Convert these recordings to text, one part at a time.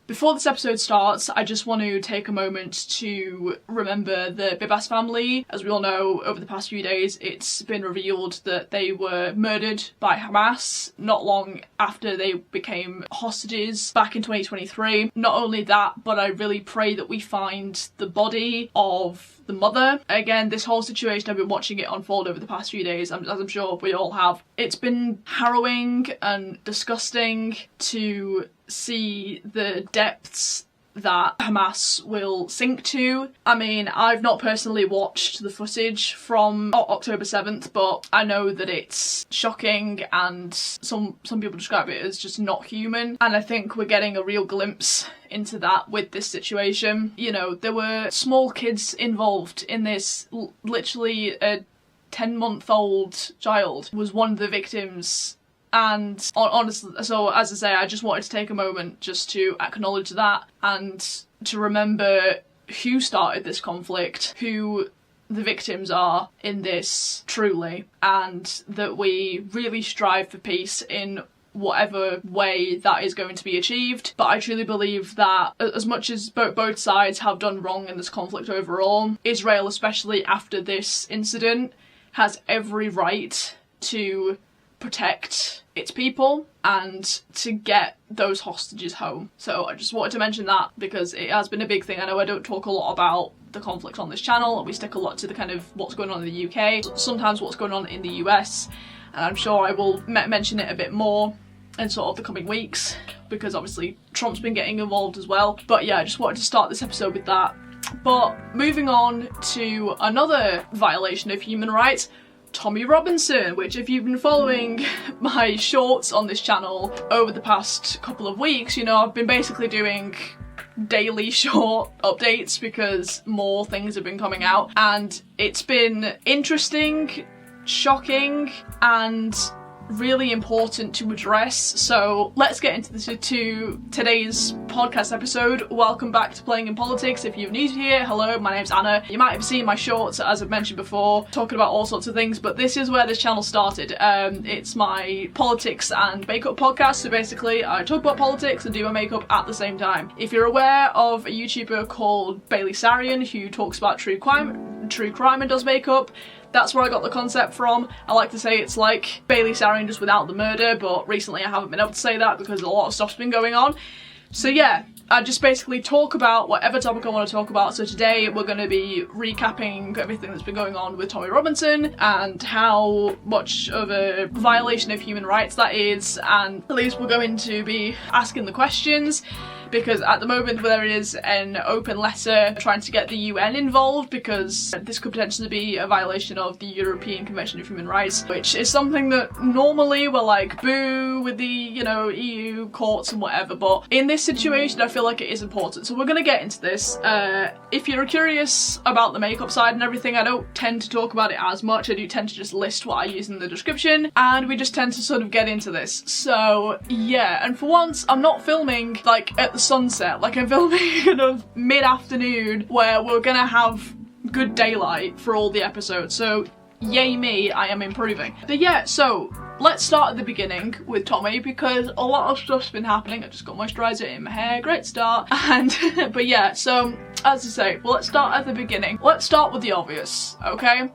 Before this episode starts, I just want to take a moment to remember the Bibas family. As we all know, over the past few days, it's been revealed that they were murdered by Hamas not long after they became hostages back in 2023. Not only that, but I really pray that we find the body of the mother. Again, this whole situation, I've been watching it unfold over the past few days, as I'm sure we all have. It's been harrowing and disgusting to see the depths that Hamas will sink to. I mean, I've not personally watched the footage from October 7th, but I know that it's shocking and some people describe it as just not human, and I think we're getting a real glimpse into that with this situation. You know, there were small kids involved in this. Literally a 10-month-old child was one of the victims. And honestly, so as I say, I just wanted to take a moment just to acknowledge that and to remember who started this conflict, who the victims are in this truly, and that we really strive for peace in whatever way that is going to be achieved. But I truly believe that as much as both sides have done wrong in this conflict overall, Israel, especially after this incident, has every right to protect its people and to get those hostages home. So I just wanted to mention that because it has been a big thing. I know I don't talk a lot about the conflict on this channel. We stick a lot to the kind of what's going on in the UK, sometimes what's going on in the US, and I'm sure I will mention it a bit more in sort of the coming weeks because obviously Trump's been getting involved as well. But yeah, I just wanted to start this episode with that. But moving on to another violation of human rights, Tommy Robinson, which if you've been following my shorts on this channel over the past couple of weeks, you know, I've been basically doing daily short updates because more things have been coming out, and it's been interesting, shocking, and really important to address. So let's get into today's podcast episode. Welcome back to Playing in Politics. If you're new here, hello, my name's Anna. You might have seen my shorts, as I've mentioned before, talking about all sorts of things, but this is where this channel started. It's my politics and makeup podcast, so basically I talk about politics and do my makeup at the same time. If you're aware of a YouTuber called Bailey Sarian who talks about true crime and does makeup, that's where I got the concept from. I like to say it's like Bailey Sarian just without the murder, but recently I haven't been able to say that because a lot of stuff's been going on. So yeah, I just basically talk about whatever topic I want to talk about. So today we're going to be recapping everything that's been going on with Tommy Robinson and how much of a violation of human rights that is, and at least we're going to be asking the questions, because at the moment there is an open letter trying to get the UN involved because this could potentially be a violation of the European Convention of Human Rights, which is something that normally we're like boo with the, you know, EU courts and whatever, but in this situation I feel like it is important. So we're going to get into this. If you're curious about the makeup side and everything, I don't tend to talk about it as much. I do tend to just list what I use in the description, and we just tend to sort of get into this. So yeah, and for once I'm not filming like at the sunset, like I'm filming kind of mid-afternoon where we're gonna have good daylight for all the episodes, so yay me, I am improving. But yeah, so let's start at the beginning with Tommy because a lot of stuff's been happening. I just got moisturiser in my hair, great start, and but yeah, so as I say, well, let's start at the beginning. Let's start with the obvious, okay?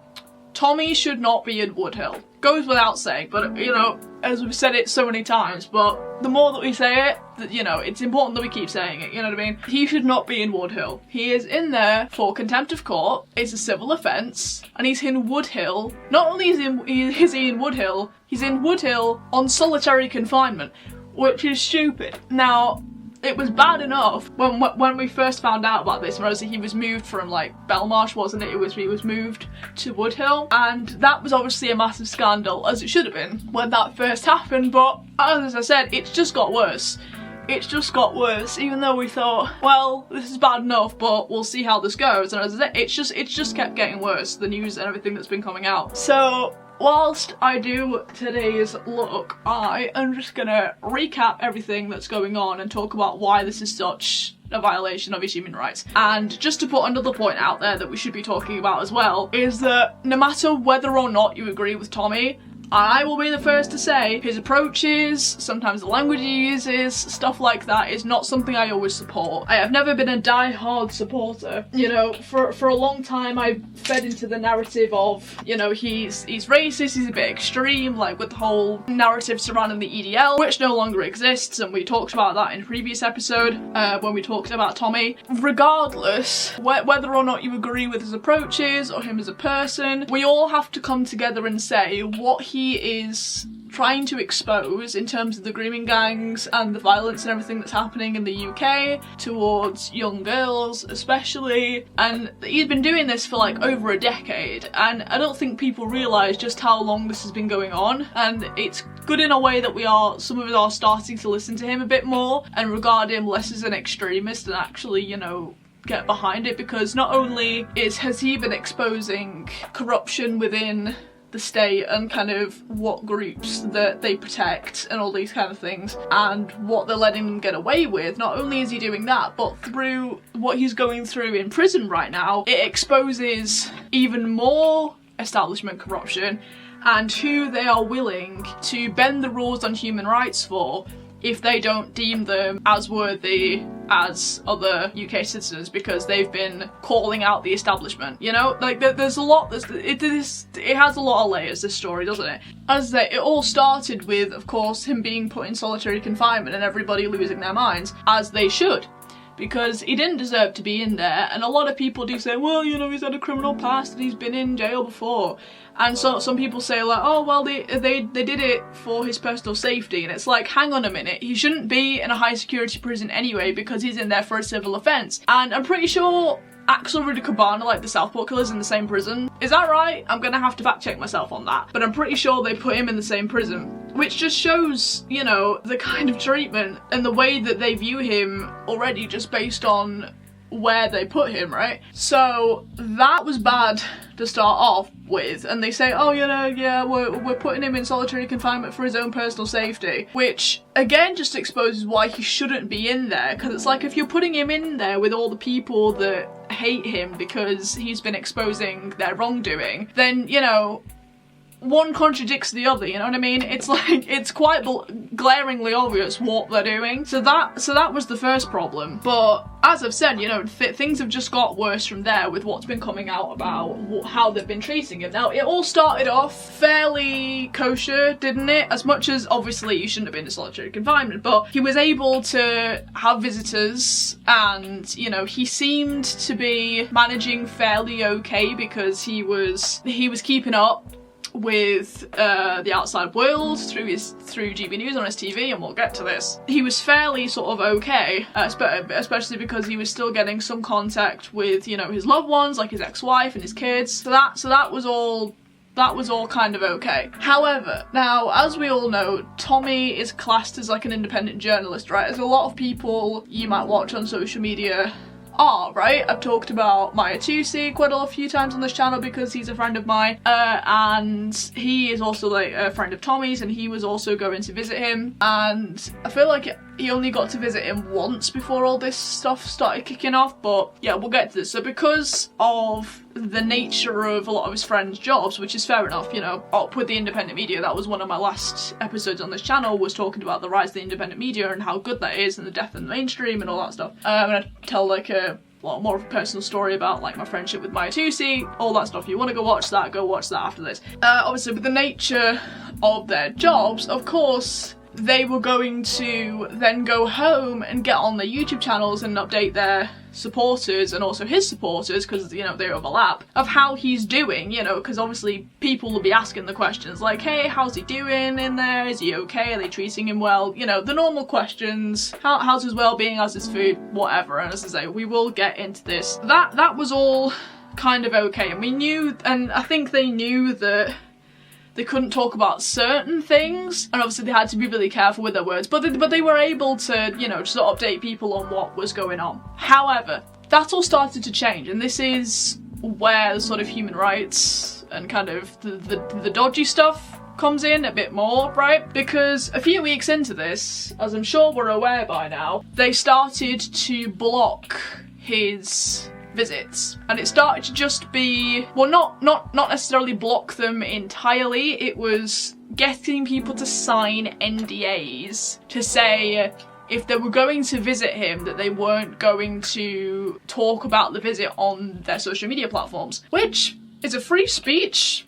Tommy should not be in Woodhill. Goes without saying, but you know, as we've said it so many times, but the more that we say it, you know, it's important that we keep saying it, you know what I mean? He should not be in Woodhill. He is in there for contempt of court, it's a civil offence, and he's in Woodhill. Not only is he in Woodhill, he's in Woodhill on solitary confinement, which is stupid. Now, it was bad enough when we first found out about this, whereas he was moved from like Belmarsh, wasn't it? He was moved to Woodhill, and that was obviously a massive scandal, as it should have been when that first happened, but as I said, it's just got worse. It's just got worse, even though we thought, well, this is bad enough, but we'll see how this goes, and as I said, it's just kept getting worse, the news and everything that's been coming out. So whilst I do today's look, I am just gonna recap everything that's going on and talk about why this is such a violation of his human rights. And just to put another point out there that we should be talking about as well, is that no matter whether or not you agree with Tommy, I will be the first to say his approaches, sometimes the language he uses, stuff like that is not something I always support. I have never been a die-hard supporter. You know, for a long time I fed into the narrative of, you know, he's racist, he's a bit extreme, like with the whole narrative surrounding the EDL, which no longer exists, and we talked about that in a previous episode when we talked about Tommy. Regardless, whether or not you agree with his approaches or him as a person, we all have to come together and say what he is trying to expose in terms of the grooming gangs and the violence and everything that's happening in the UK towards young girls especially, and he's been doing this for like over a decade, and I don't think people realise just how long this has been going on, and it's good in a way that some of us are starting to listen to him a bit more and regard him less as an extremist and actually, you know, get behind it, because not only has he been exposing corruption within the state and kind of what groups that they protect and all these kind of things and what they're letting them get away with, not only is he doing that, but through what he's going through in prison right now, it exposes even more establishment corruption and who they are willing to bend the rules on human rights for if they don't deem them as worthy as other UK citizens because they've been calling out the establishment, you know? Like, there's a lot, it has a lot of layers, this story, doesn't it? As I say, it all started with, of course, him being put in solitary confinement and everybody losing their minds, as they should. Because he didn't deserve to be in there, and a lot of people do say, well, you know, he's had a criminal past and he's been in jail before. And so some people say like, oh well, they did it for his personal safety, and it's like, hang on a minute, he shouldn't be in a high security prison anyway because he's in there for a civil offence. And I'm pretty sure Axel Rudy Cabana, like the Southport Killer's, in the same prison. Is that right? I'm gonna have to fact check myself on that. But I'm pretty sure they put him in the same prison. Which just shows, you know, the kind of treatment and the way that they view him already just based on where they put him, right? So that was bad to start off with, and they say, oh, you know, yeah, we're putting him in solitary confinement for his own personal safety, which again just exposes why he shouldn't be in there, because it's like, if you're putting him in there with all the people that hate him because he's been exposing their wrongdoing, then, you know, one contradicts the other, you know what I mean? It's like, it's quite glaringly obvious what they're doing. So that was the first problem. But as I've said, you know, things have just got worse from there with what's been coming out about how they've been treating him. Now, it all started off fairly kosher, didn't it? As much as, obviously, you shouldn't have been in solitary confinement, but he was able to have visitors and, you know, he seemed to be managing fairly okay because he was keeping up with the outside world through GB News on his TV, and we'll get to this. He was fairly sort of okay, especially because he was still getting some contact with, you know, his loved ones, like his ex-wife and his kids. So that was all kind of okay. However, now, as we all know, Tommy is classed as like an independent journalist, right? There's a lot of people you might watch on social media right? I've talked about Maya Tusi quite a few times on this channel because he's a friend of mine, and he is also like a friend of Tommy's, and he was also going to visit him, and I feel like he only got to visit him once before all this stuff started kicking off, but yeah, we'll get to this. So because of the nature of a lot of his friends' jobs, which is fair enough, you know, up with the independent media, that was one of my last episodes on this channel, was talking about the rise of the independent media and how good that is and the death of the mainstream and all that stuff. I'm gonna tell like a lot more of a personal story about like my friendship with Maya Tusi, all that stuff. If you want to go watch that after this. Obviously, with the nature of their jobs, of course, they were going to then go home and get on their YouTube channels and update their supporters and also his supporters, because, you know, they overlap, of how he's doing, you know, because obviously people will be asking the questions like, hey, how's he doing in there? Is he okay? Are they treating him well? You know, the normal questions. How's his well-being? How's his food? Whatever. And as I say, we will get into this. That was all kind of okay, and we knew, and I think they knew that they couldn't talk about certain things, and obviously they had to be really careful with their words, but they were able to, you know, just update people on what was going on. However, that all started to change, and this is where the sort of human rights and kind of the dodgy stuff comes in a bit more, right? Because a few weeks into this, as I'm sure we're aware by now, they started to block his visits, and it started to just be, well, not necessarily block them entirely, it was getting people to sign NDAs to say if they were going to visit him that they weren't going to talk about the visit on their social media platforms, which is a free speech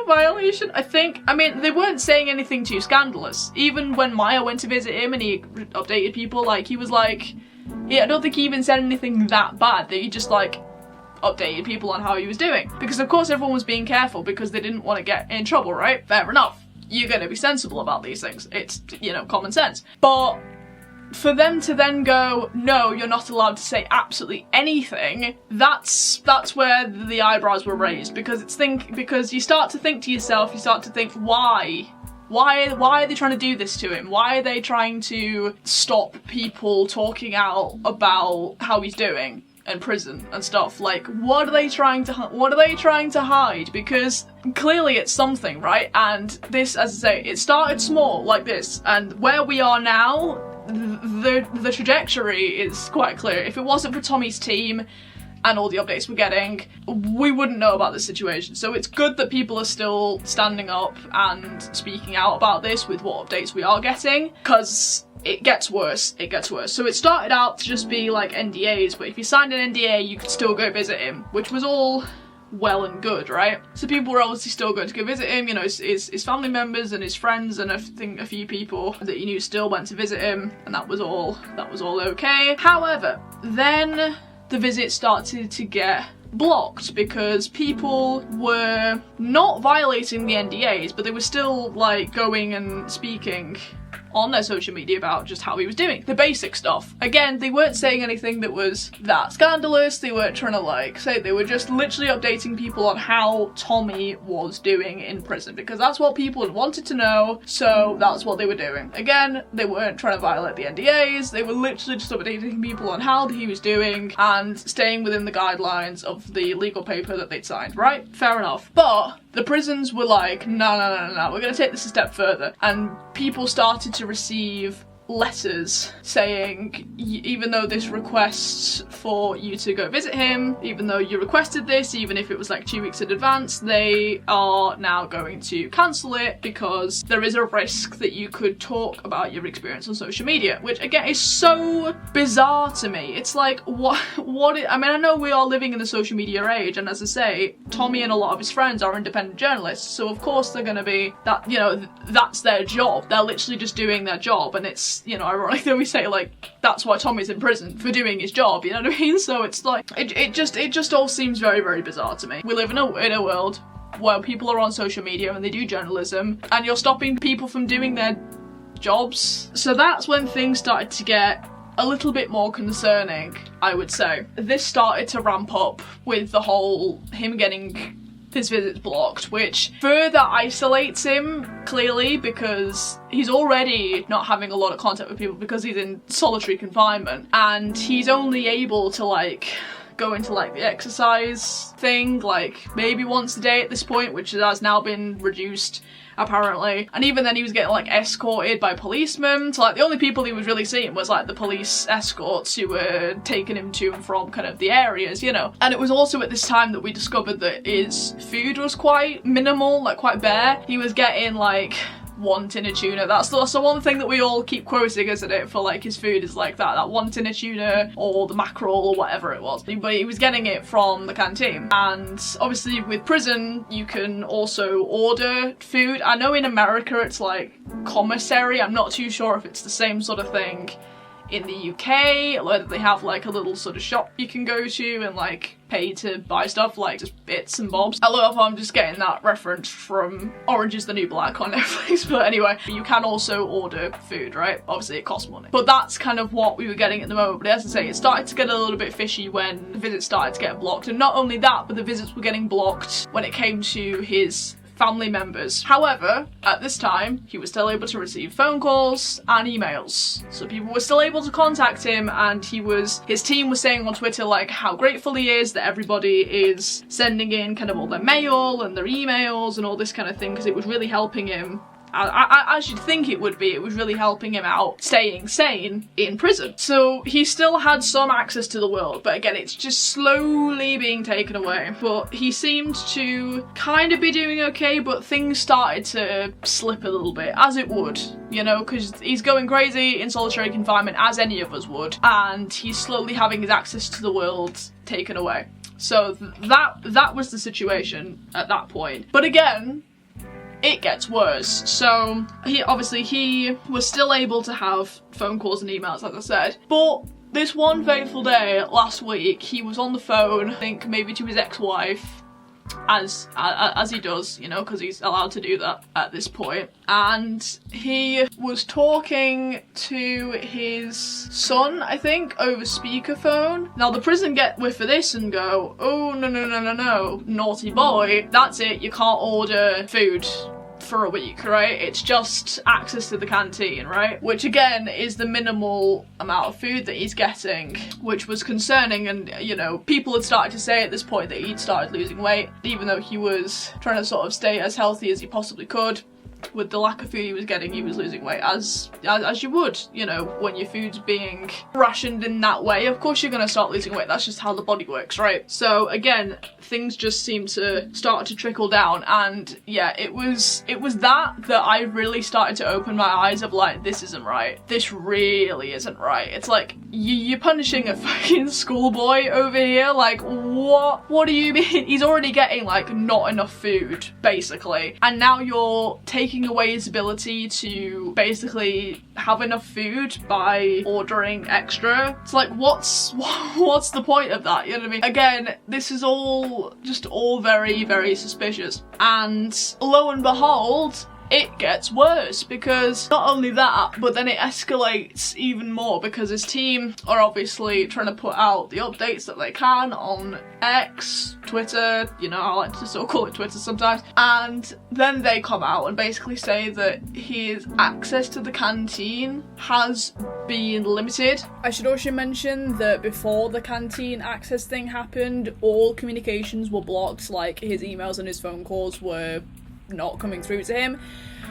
violation, I think. I mean, they weren't saying anything too scandalous. Even when Maya went to visit him and he updated people, like, he was like, yeah, I don't think he even said anything that bad, that he just, like, updated people on how he was doing. Because of course everyone was being careful because they didn't want to get in trouble, right? Fair enough. You're gonna be sensible about these things. It's, you know, common sense. But for them to then go, no, you're not allowed to say absolutely anything, that's where the eyebrows were raised, because because you start to think to yourself, why? Why are they trying to do this to him? Why are they trying to stop people talking out about how he's doing in prison and stuff? Like, what are they trying to hide? Because clearly it's something, right? And this, as I say, it started small like this, and where we are now, the trajectory is quite clear. If it wasn't for Tommy's team and all the updates we're getting, we wouldn't know about this situation. So it's good that people are still standing up and speaking out about this with what updates we are getting, because it gets worse, So it started out to just be like NDAs, but if you signed an NDA you could still go visit him, which was all well and good, right? So people were obviously still going to go visit him, you know, his family members and his friends, and I think a few people that he knew still went to visit him, and that was all okay. However, then the visit started to get blocked because people were not violating the NDAs, but they were still, like, going and speaking on their social media about just how he was doing. The basic stuff. Again, they weren't saying anything that was that scandalous, they weren't trying to, like, say, they were just literally updating people on how Tommy was doing in prison, because that's what people had wanted to know, so that's what they were doing. Again, they weren't trying to violate the NDAs, they were literally just updating people on how he was doing and staying within the guidelines of the legal paper that they'd signed, right? Fair enough. But the prisons were like, no, we're gonna take this a step further, and people started to receive letters saying, even though this requests for you to go visit him, even though you requested this, even if it was like 2 weeks in advance, they are now going to cancel it because there is a risk that you could talk about your experience on social media, which again is so bizarre to me. It's like, I mean, I know we are living in the social media age, and as I say, Tommy and a lot of his friends are independent journalists, so of course they're gonna be, that, you know, that's their job. They're literally just doing their job, and it's, you know, ironic that we say, like, that's why Tommy's in prison, for doing his job, you know what I mean? So it's like, it just all seems very, very bizarre to me. We live in a world where people are on social media and they do journalism, and you're stopping people from doing their jobs. So that's when things started to get a little bit more concerning, I would say. This started to ramp up with the whole him getting his visits blocked, which further isolates him, clearly, because he's already not having a lot of contact with people because he's in solitary confinement, and he's only able to, like, go into, like, the exercise thing, like, maybe once a day at this point, which has now been reduced, apparently. And even then he was getting, like, escorted by policemen, so, like, the only people he was really seeing was, like, the police escorts who were taking him to and from kind of the areas, you know. And it was also at this time that we discovered that his food was quite minimal, like, quite bare. He was getting, like, 1 tin of tuna. That's the one thing that we all keep quoting, isn't it, for, like, his food is like that 1 tin of tuna or the mackerel or whatever it was. But he was getting it from the canteen. And obviously with prison you can also order food. I know in America it's like commissary. I'm not too sure if it's the same sort of thing in the UK, whether they have like a little sort of shop you can go to and like pay to buy stuff, like just bits and bobs. I love if I'm just getting that reference from Orange is the New Black on Netflix, but anyway, you can also order food, right? Obviously it costs money. But that's kind of what we were getting at the moment, but as I say, it started to get a little bit fishy when the visits started to get blocked, and not only that, but the visits were getting blocked when it came to his family members. However, at this time, he was still able to receive phone calls and emails. So people were still able to contact him, and his team was saying on Twitter, like, how grateful he is that everybody is sending in kind of all their mail and their emails and all this kind of thing, because it was really helping him as you'd think it would be. It was really helping him out staying sane in prison. So he still had some access to the world, but again, it's just slowly being taken away. But he seemed to kind of be doing okay, but things started to slip a little bit, as it would, you know, because he's going crazy in solitary confinement, as any of us would, and he's slowly having his access to the world taken away. So that was the situation at that point. But again, it gets worse. So he was still able to have phone calls and emails, as I said, but this one fateful day last week, he was on the phone, I think maybe to his ex-wife, as he does, you know, because he's allowed to do that at this point. And he was talking to his son, I think, over speakerphone. Now the prison get whiff of this and go, oh no, naughty boy, that's it, you can't order food for a week, right? It's just access to the canteen, right? Which again is the minimal amount of food that he's getting, which was concerning. And you know, people had started to say at this point that he'd started losing weight, even though he was trying to sort of stay as healthy as he possibly could. With the lack of food he was getting, he was losing weight, as you would, you know, when your food's being rationed in that way. Of course you're gonna start losing weight, that's just how the body works, right? So again, things just seem to start to trickle down, and yeah, it was that I really started to open my eyes of like, this isn't right. This really isn't right. It's like, you're punishing a fucking schoolboy over here, like, what do you mean? He's already getting like not enough food, basically, and now you're taking away his ability to basically have enough food by ordering extra. It's like, what's the point of that? You know what I mean? Again, this is all very, very suspicious. And lo and behold, it gets worse, because not only that, but then it escalates even more, because his team are obviously trying to put out the updates that they can on X, Twitter, you know, I like to sort of call it Twitter sometimes, and then they come out and basically say that his access to the canteen has been limited. I should also mention that before the canteen access thing happened, all communications were blocked, like his emails and his phone calls were not coming through to him,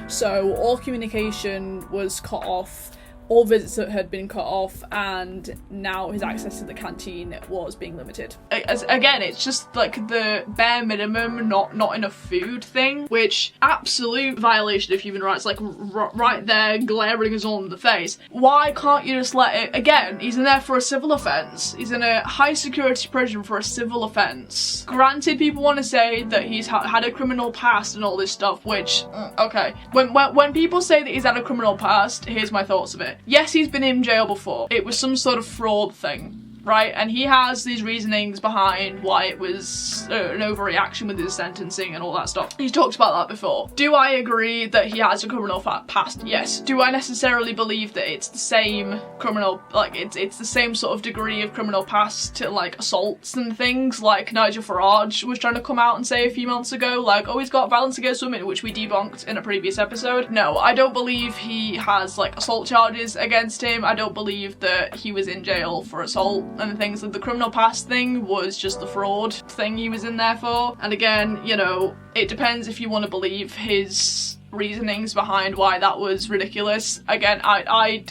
so all communication was cut off, all visits had been cut off, and now his access to the canteen was being limited. Again, it's just like the bare minimum, not enough food thing, which absolute violation of human rights, like right there glaring us all in the face. Why can't you just let it? Again, he's in there for a civil offence. He's in a high security prison for a civil offence. Granted, people want to say that he's had a criminal past and all this stuff, which, okay. When people say that he's had a criminal past, here's my thoughts of it. Yes, he's been in jail before. It was some sort of fraud thing, right? And he has these reasonings behind why it was an overreaction with his sentencing and all that stuff. He's talked about that before. Do I agree that he has a criminal past? Yes. Do I necessarily believe that it's the same criminal, like it's the same sort of degree of criminal past to like assaults and things like Nigel Farage was trying to come out and say a few months ago, like, oh, he's got violence against women, which we debunked in a previous episode? No, I don't believe he has like assault charges against him. I don't believe that he was in jail for assault and things. Like the criminal past thing was just the fraud thing he was in there for. And again, you know, it depends if you want to believe his reasonings behind why that was ridiculous. Again, I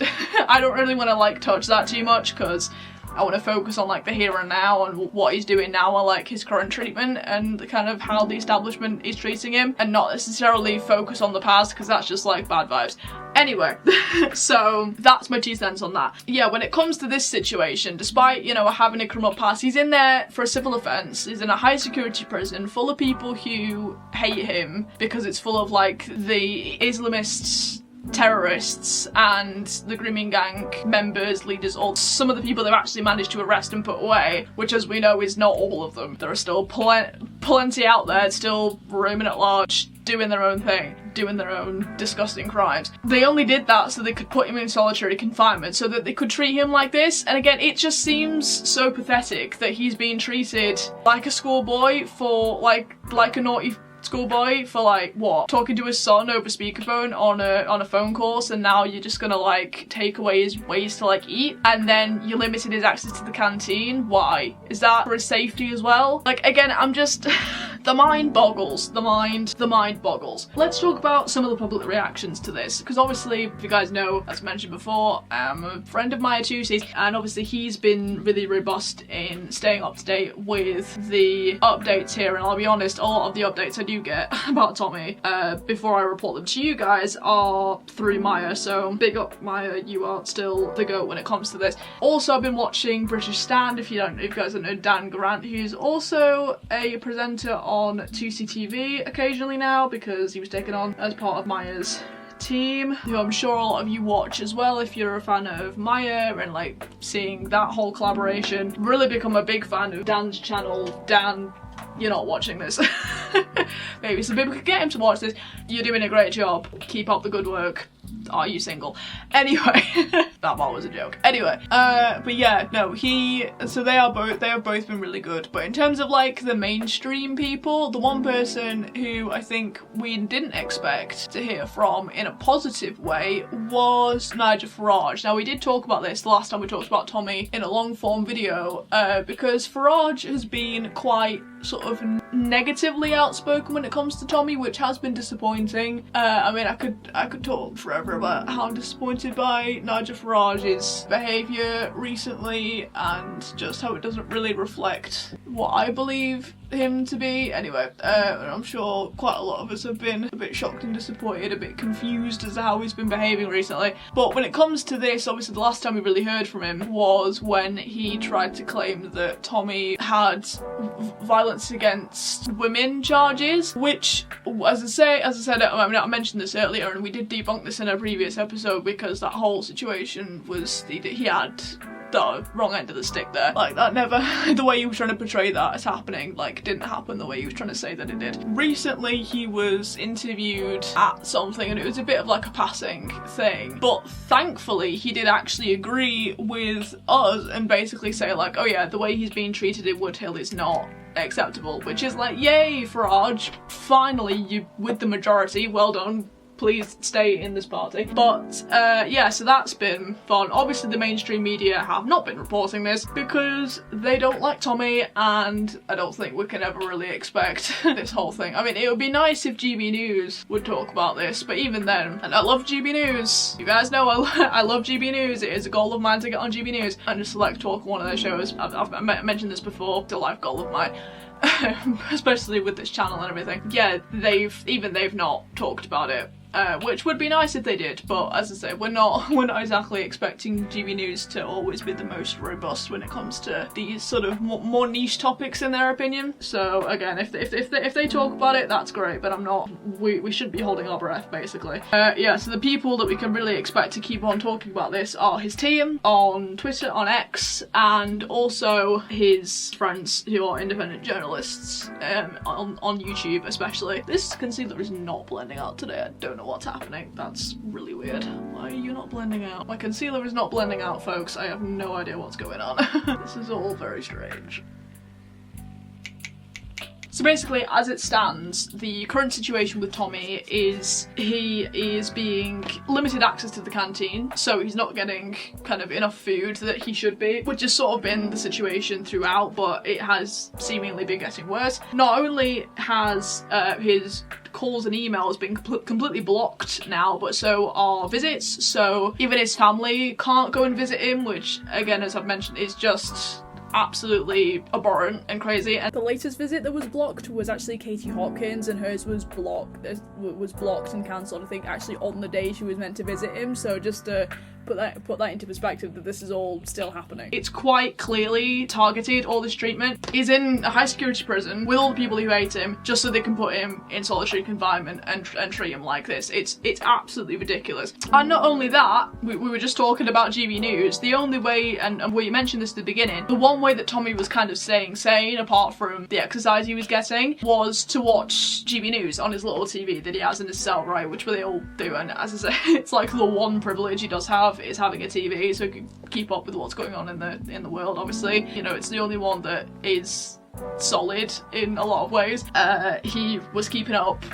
don't really want to like touch that too much, because I want to focus on like the here and now and what he's doing now, or like his current treatment and the kind of how the establishment is treating him, and not necessarily focus on the past, because that's just like bad vibes. Anyway, so that's my 2 cents on that. Yeah, when it comes to this situation, despite, you know, having a criminal past, he's in there for a civil offence. He's in a high security prison full of people who hate him because it's full of like the Islamists, terrorists and the grooming gang members, leaders, or some of the people they've actually managed to arrest and put away, which as we know is not all of them. There are still plenty out there still roaming at large, doing their own thing, doing their own disgusting crimes. They only did that so they could put him in solitary confinement, so that they could treat him like this. And again, it just seems so pathetic that he's being treated like a schoolboy for like a naughty schoolboy for like what, talking to his son over speakerphone on a phone course, and now you're just gonna like take away his ways to like eat, and then you're limiting his access to the canteen. Why? Is that for his safety as well? Like again, I'm just The mind boggles. The mind boggles. Let's talk about some of the public reactions to this, because obviously, if you guys know, as mentioned before, I'm a friend of Maya Tusi's, and obviously he's been really robust in staying up to date with the updates here, and I'll be honest, a lot of the updates I do get about Tommy, before I report them to you guys, are through Maya, so big up Maya, you are still the GOAT when it comes to this. Also, I've been watching British Stand, if you guys don't know Dan Grant, who's also a presenter on 2C TV occasionally now, because he was taken on as part of Maya's team, who I'm sure a lot of you watch as well if you're a fan of Maya and like seeing that whole collaboration. Really become a big fan of Dan's channel. Dan, you're not watching this. Maybe some people could get him to watch this. You're doing a great job. Keep up the good work. Are you single? Anyway, that one was a joke. Anyway, but yeah, no, so they have both been really good. But in terms of like the mainstream people, the one person who I think we didn't expect to hear from in a positive way was Nigel Farage. Now, we did talk about this the last time we talked about Tommy in a long form video, because Farage has been quite sort of negatively outspoken when it comes to Tommy, which has been disappointing. I mean, I could talk forever about how disappointed by Nigel Farage's behaviour recently and just how it doesn't really reflect what I believe him to be. Anyway, I'm sure quite a lot of us have been a bit shocked and disappointed, a bit confused as to how he's been behaving recently. But when it comes to this, obviously the last time we really heard from him was when he tried to claim that Tommy had violence against women charges, which, as I said, I mean, I mentioned this earlier and we did debunk this in a previous episode, because that whole situation was, he had the wrong end of the stick there. Like, that never, the way he was trying to portray that as happening, like, didn't happen the way he was trying to say that it did. Recently, he was interviewed at something and it was a bit of like a passing thing, but thankfully he did actually agree with us and basically say like, oh yeah, the way he's being treated in Woodhill is not acceptable, which is like, yay, Farage, finally you with the majority, well done. Please stay in this party. But yeah, so that's been fun. Obviously the mainstream media have not been reporting this because they don't like Tommy, and I don't think we can ever really expect this whole thing. I mean, it would be nice if GB News would talk about this, but even then, and I love GB News. You guys know I love GB News. It is a goal of mine to get on GB News and just select talk on one of their shows. I've mentioned this before, it's a life goal of mine. Especially with this channel and everything. Yeah, they've not talked about it. Which would be nice if they did, but as I say, we're not exactly expecting GB News to always be the most robust when it comes to these sort of more niche topics in their opinion. So again, if they talk about it, that's great, but we shouldn't be holding our breath, basically. Yeah, so the people that we can really expect to keep on talking about this are his team on Twitter, on X, and also his friends who are independent journalists on YouTube especially. This concealer is not blending out today. I don't know what's happening. That's really weird. Why are you not blending out? My concealer is not blending out, folks. I have no idea what's going on. This is all very strange. So basically, as it stands, the current situation with Tommy is he is being limited access to the canteen, so he's not getting kind of enough food that he should be, which has sort of been the situation throughout, but it has seemingly been getting worse. Not only has his calls and emails been completely blocked now, but so are visits, so even his family can't go and visit him, which again, as I've mentioned, is just absolutely abhorrent and crazy. And the latest visit that was blocked was actually Katie Hopkins, and hers was blocked and cancelled, I think, actually on the day she was meant to visit him. So just to put that into perspective, that this is all still happening. It's quite clearly targeted. All this treatment is in a high security prison with all the people who hate him, just so they can put him in solitary confinement and treat him like this. It's absolutely ridiculous. And not only that, we were just talking about GB News. The only way, and we mentioned this at the beginning, the one way that Tommy was kind of staying sane, apart from the exercise he was getting, was to watch GB News on his little TV that he has in his cell, right, which they all do. And as I say, it's like the one privilege he does have is having a TV, so he can keep up with what's going on in the world. Obviously, you know, it's the only one that is solid in a lot of ways. He was keeping up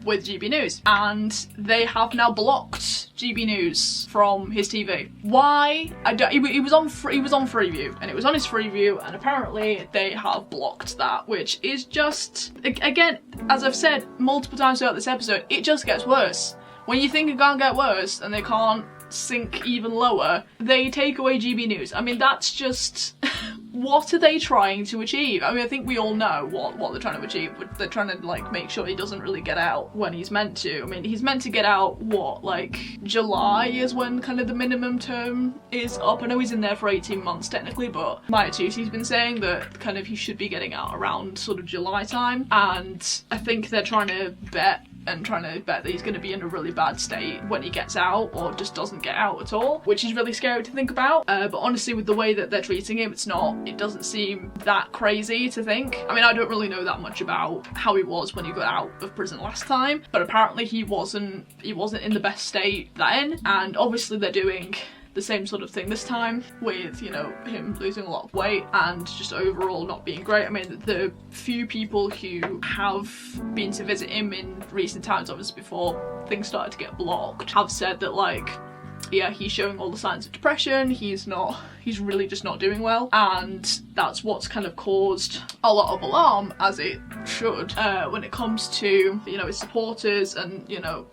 with GB News, and they have now blocked GB News from his TV. Why? He was on Freeview, and it was on his Freeview, and apparently they have blocked that, which is just, again, as I've said multiple times throughout this episode, it just gets worse. When you think it can't get worse and they can't sink even lower, they take away GB News. I mean, that's just what are they trying to achieve? I mean, I think we all know what they're trying to achieve. They're trying to like make sure he doesn't really get out when he's meant to. I mean, he's meant to get out, what, like July is when kind of the minimum term is up. I know he's in there for 18 months technically, but Maya Tusi's been saying that kind of he should be getting out around sort of July time, and I think they're trying to bet that he's going to be in a really bad state when he gets out, or just doesn't get out at all, which is really scary to think about. But honestly, with the way that they're treating him, it doesn't seem that crazy to think. I mean, I don't really know that much about how he was when he got out of prison last time, but apparently he wasn't in the best state then, and obviously they're doing the same sort of thing this time with, you know, him losing a lot of weight and just overall not being great. I mean, the few people who have been to visit him in recent times, obviously before things started to get blocked, have said that, like, yeah, he's showing all the signs of depression, he's really just not doing well, and that's what's kind of caused a lot of alarm, as it should, when it comes to, you know, his supporters and, you know,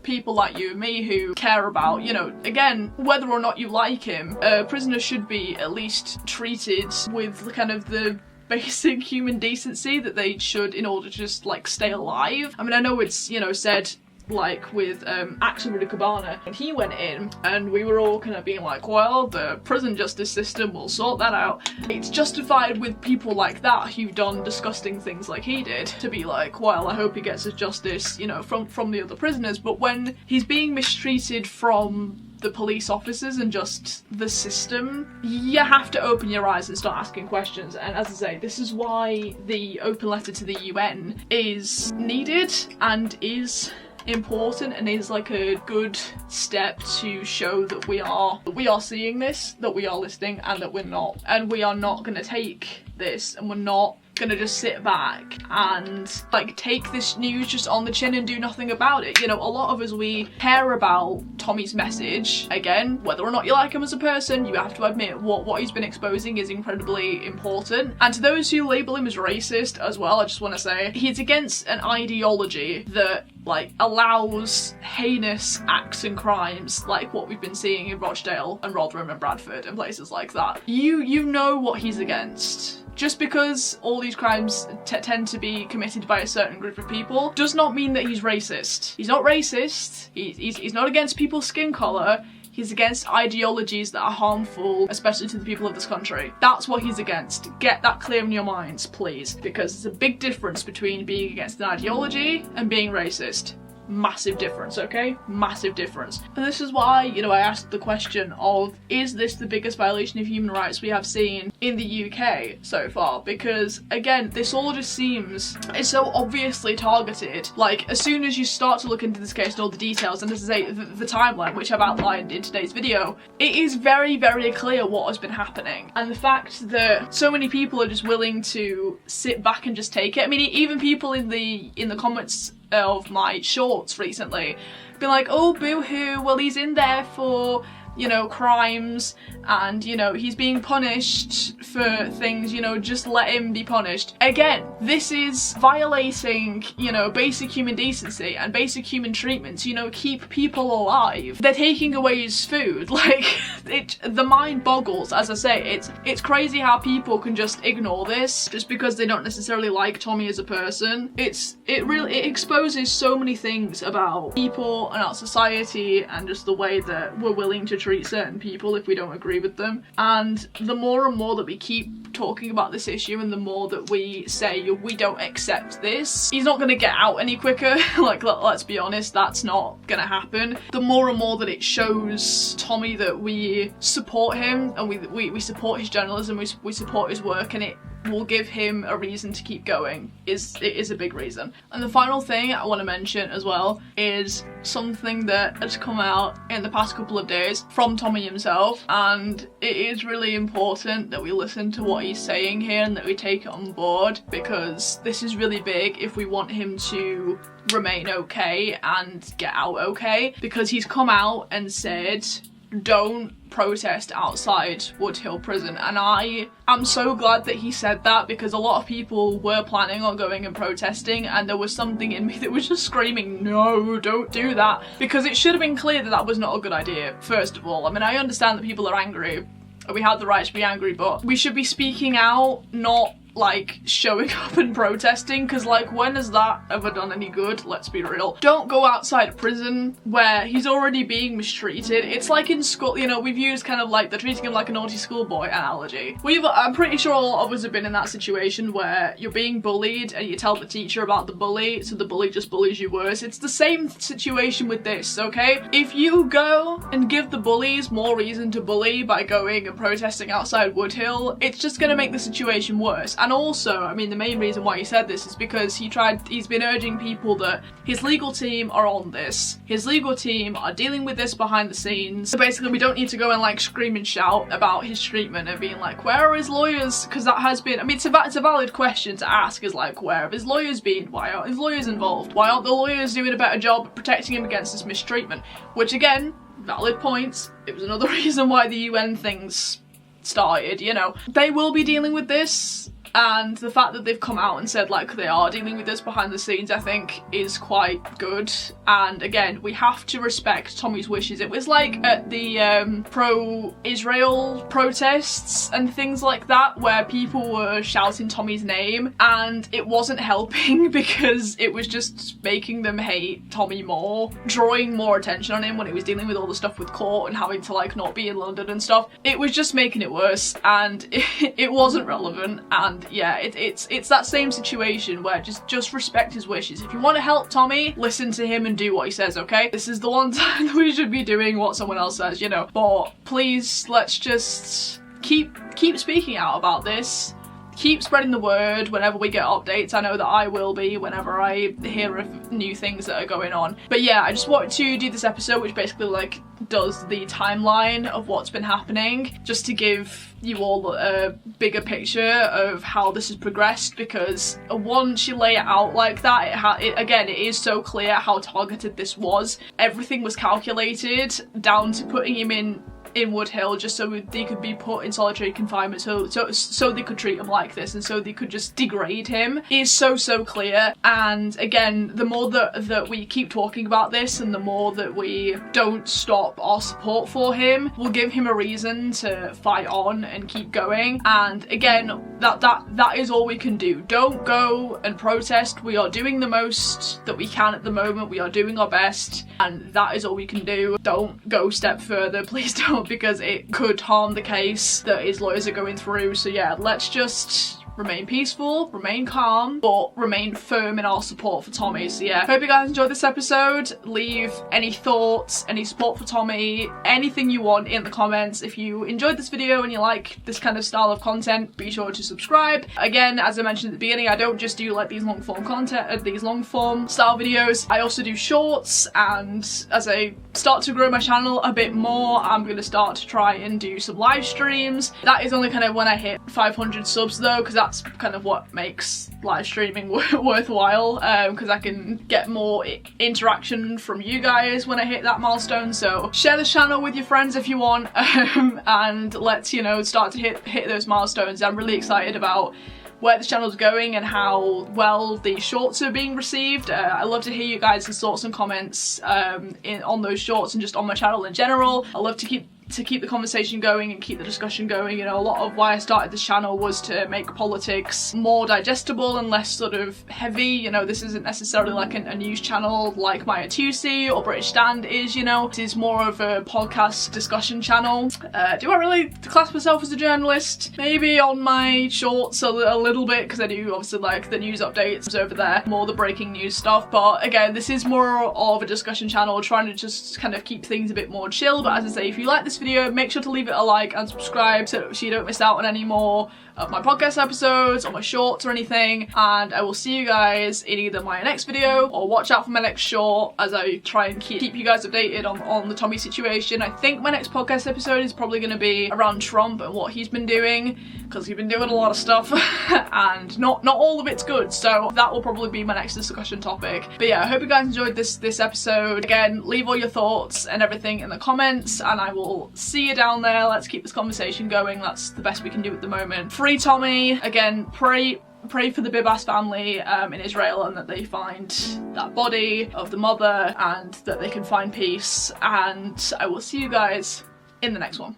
people like you and me who care about, you know, again, whether or not you like him, prisoners should be at least treated with kind of the basic human decency that they should in order to just, like, stay alive. I mean, I know it's, you know, said, like with Axel Cabana, and he went in and we were all kind of being like, well, the prison justice system will sort that out. It's justified with people like that who've done disgusting things like he did to be like, well, I hope he gets his justice, you know, from the other prisoners. But when he's being mistreated from the police officers and just the system, you have to open your eyes and start asking questions. And as I say, this is why the open letter to the UN is needed and is important, and is like a good step to show that we are seeing this, that we are listening, and that we are not going to take this, and we're not gonna just sit back and like take this news just on the chin and do nothing about it. You know, a lot of us, we care about Tommy's message. Again, whether or not you like him as a person, you have to admit what he's been exposing is incredibly important. And to those who label him as racist as well, I just want to say he's against an ideology that like allows heinous acts and crimes like what we've been seeing in Rochdale and Rotherham and Bradford and places like that. You know what he's against. Just because all these crimes tend to be committed by a certain group of people does not mean that he's racist. He's not racist, he's not against people's skin colour, he's against ideologies that are harmful, especially to the people of this country. That's what he's against. Get that clear in your minds, please, because there's a big difference between being against an ideology and being racist. Massive difference, okay? Massive difference. And this is why, you know, I asked the question of, is this the biggest violation of human rights we have seen in the UK so far? Because, again, this all just seems, it's so obviously targeted. Like, as soon as you start to look into this case and all the details, and as I say, the timeline, which I've outlined in today's video, it is very, very clear what has been happening. And the fact that so many people are just willing to sit back and just take it. I mean, even people in the comments of my shorts recently been like, oh boo-hoo, well he's in there for, you know, crimes, and, you know, he's being punished for things, you know, just let him be punished. Again, this is violating, you know, basic human decency and basic human treatment to, you know, keep people alive. They're taking away his food. Like, the mind boggles. As I say, it's crazy how people can just ignore this just because they don't necessarily like Tommy as a person. It exposes so many things about people and our society and just the way that we're willing to treat certain people if we don't agree with them. And the more and more that we keep talking about this issue and the more that we say we don't accept this, he's not going to get out any quicker. Like, let's be honest, that's not going to happen. The more and more that it shows Tommy that we support him and we support his journalism, we support his work, and will give him a reason to keep going. It is a big reason. And the final thing I want to mention as well is something that has come out in the past couple of days from Tommy himself, and it is really important that we listen to what he's saying here and that we take it on board, because this is really big if we want him to remain okay and get out okay, because he's come out and said don't protest outside Woodhill prison, and I am so glad that he said that, because a lot of people were planning on going and protesting, and there was something in me that was just screaming no, don't do that, because it should have been clear that that was not a good idea. First of all, I mean, I understand that people are angry, we have the right to be angry, but we should be speaking out, not like showing up and protesting, because like when has that ever done any good? Let's be real. Don't go outside a prison where he's already being mistreated. It's like in school, you know, we've used kind of like they're treating him like a naughty schoolboy analogy. I'm pretty sure a lot of us have been in that situation where you're being bullied and you tell the teacher about the bully, so the bully just bullies you worse. It's the same situation with this, okay? If you go and give the bullies more reason to bully by going and protesting outside Woodhill, it's just gonna make the situation worse. And also, I mean, the main reason why he said this is because he's been urging people that his legal team are on this. His legal team are dealing with this behind the scenes. So basically we don't need to go and like scream and shout about his treatment and being like, where are his lawyers? Because that has been, I mean, it's a valid question to ask, is like, where have his lawyers been? Why aren't his lawyers involved? Why aren't the lawyers doing a better job of protecting him against this mistreatment? Which again, valid points. It was another reason why the UN things started, you know. They will be dealing with this, and the fact that they've come out and said like they are dealing with this behind the scenes, I think is quite good. And again, we have to respect Tommy's wishes. It was like at the pro-Israel protests and things like that, where people were shouting Tommy's name and it wasn't helping because it was just making them hate Tommy more, drawing more attention on him when he was dealing with all the stuff with court and having to like not be in London and stuff. It was just making it worse, and it wasn't relevant. And yeah, it's that same situation where just respect his wishes. If you want to help Tommy, listen to him and do what he says, okay? This is the one time that we should be doing what someone else says, you know. But please, let's just keep speaking out about this. Keep spreading the word whenever we get updates. I know that I will be whenever I hear of new things that are going on. But yeah, I just wanted to do this episode, which basically like does the timeline of what's been happening, just to give you all a bigger picture of how this has progressed, because once you lay it out like that, again, it is so clear how targeted this was. Everything was calculated down to putting him in Woodhill just so they could be put in solitary confinement, so they could treat him like this and so they could just degrade him. It is so clear. And again, the more that we keep talking about this and the more that we don't stop our support for him, we'll give him a reason to fight on and keep going. And again, that is all we can do. Don't go and protest. We are doing the most that we can at the moment. We are doing our best, and that is all we can do. Don't go a step further, please don't, because it could harm the case that his lawyers are going through. So yeah, let's just remain peaceful, remain calm, but remain firm in our support for Tommy. So yeah, hope you guys enjoyed this episode. Leave any thoughts, any support for Tommy, anything you want in the comments. If you enjoyed this video and you like this kind of style of content, be sure to subscribe. Again, as I mentioned at the beginning, I don't just do like these long form content, these long form style videos. I also do shorts, and as I start to grow my channel a bit more, I'm gonna start to try and do some live streams. That is only kind of when I hit 500 subs though, because that's kind of what makes live streaming worthwhile, because I can get more interaction from you guys when I hit that milestone. So share the channel with your friends if you want, and let's, you know, start to hit those milestones. I'm really excited about where this channel's going and how well these shorts are being received. I love to hear you guys' thoughts and comments on those shorts and just on my channel in general. I love to keep the conversation going and keep the discussion going. You know, a lot of why I started this channel was to make politics more digestible and less sort of heavy. You know, this isn't necessarily like a news channel like my Atusi or British Stand is, you know. It is more of a podcast discussion channel. Do I really class myself as a journalist? Maybe on my shorts a little bit, because I do obviously like the news updates over there, more the breaking news stuff. But again, this is more of a discussion channel, trying to just kind of keep things a bit more chill. But as I say, if you like this video, make sure to leave it a like and subscribe so you don't miss out on any more of my podcast episodes or my shorts or anything, and I will see you guys in either my next video or watch out for my next short as I try and keep you guys updated on the Tommy situation. I think my next podcast episode is probably going to be around Trump and what he's been doing, because he's been doing a lot of stuff and not all of it's good, so that will probably be my next discussion topic. But yeah, I hope you guys enjoyed this episode. Again, leave all your thoughts and everything in the comments and I will see you down there. Let's keep this conversation going. That's the best we can do at the moment. Free Tommy. Again, pray for the Bibas family in Israel, and that they find that body of the mother and that they can find peace, and I will see you guys in the next one.